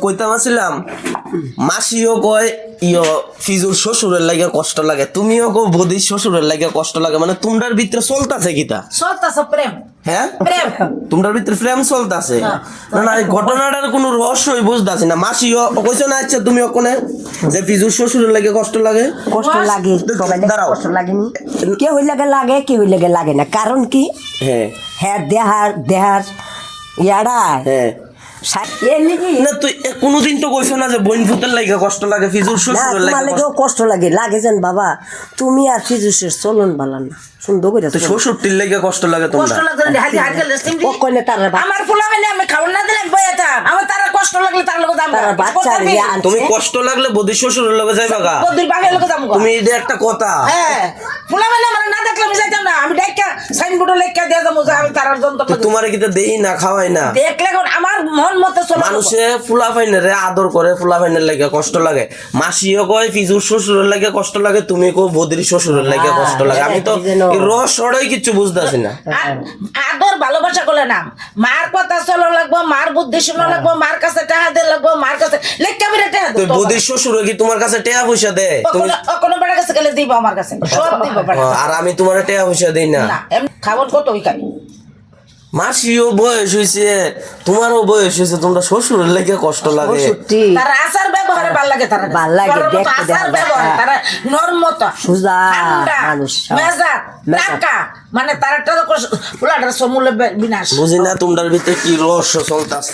কইতাম আসছিলাম মাসিও কয় ফিজুর শ্বশুরের লাগে কষ্ট লাগে, তুমিও কো বদির শ্বশুরের লাগে কষ্ট লাগে, মানে তোমরার ভিতরে চলতাছে কিটা? চলতাছে প্রেম। হ্যাঁ প্রেম। তোমরার ভিতরে প্রেম চলতাছে। না না, এই ঘটনাটার কোনো রহস্যই বুঝতাছি না। মাসিও কইছো না আচ্ছা তুমি ওখানে যে ফিজুর শ্বশুরের লাগে কষ্ট লাগে? কষ্ট লাগে, সবাই দাঁড়াও। কষ্ট লাগেনি, কে হইলে লাগে কে হইলে লাগে না, কারণ কি হ্যাঁ হ্যাঁ দেহার ইয়াডা হ্যাঁ না, তুই কোনোদিন তো কইছো না যে বোন ভূতের লাগে কষ্ট লাগে, ফিজুর না শ্বশুরের তোমার লাগে লাগেও কষ্ট লাগে যেন বাবা, তুমি আর ফিজুসের চলন বালান না, সুন্দর করে তো শ্বশুরটির লাগে কষ্ট লাগে তোমরা? কষ্ট লাগলে হাজি হাজি লেস্টিম দি। কইলে তার আমার পোলা মানে আমি খাওয়া না দিলাম বইয়াতাম, আমার তারা কষ্ট লাগলে তার লোক দাম। তার বাচ্চা তুমি কষ্ট লাগলে বদির শ্বশুরের লগে যাইবা গা? বদির বাপের লোক দাম। তুমি এটা একটা কথা। হ্যাঁ পোলা মানে আমার না দেখলে আমি যাইতাম না, আমি ডাইকা সাইনবোর্ডে লেখা দিয়া যাবো যে আমি তারার যন্ত্র তো তোমারে কি দেই না খাওয়াই না? দেখলে আমার মন মতো চলে। মানুষে ফুলা ফাইনারে আদর করে, ফুলা ফাইনের লাগে কষ্ট লাগে। মাসিও কয় ফিজুর শ্বশুরের লাগে কষ্ট লাগে, তুমি কো বদির শ্বশুরের লাগে কষ্ট লাগে। আমি তো এই রহস্যটাই কিছু বুঝতেছি না। আদর ভালোবাসা করলে নাম, মার কথা চলো লাগবো, মার বুদ্ধি শোনা লাগবো, মার কাছে টাকা দিয়ে লাগবো, মার কাছে লেখা বিরে টাকা তো দেবো। বদির শ্বশুর কি তোমার কাছে টাকা পয়সা দেয়? তুমি কোনো বেড়ার কাছে গেলে দিব, আমার কাছে সব দিব বেড়া। আর আমি তোমার টাকা পয়সা দেই না। না এমনি খাবার কত ওই খাই। মাসিও বয়স হয়েছে, তোমারও বয়স হয়েছে, তোমরা শ্বশুরের লাগে কষ্ট লাগে। সত্যি তারা আচার ব্যবহারে ভাল লাগে, তারা ভাল লাগে, তার মতো দেখতে আচার দেখা ব্যবহার, যায়। তারা নরমতা সোজা ঠান্ডা, মানুষ, মেজাজ, টাকা, মানে তারা তো পোলাটার সমূলে বিনাশ। বুঝি না তোমরার ভিতরে কি রহস্য চলতাছে।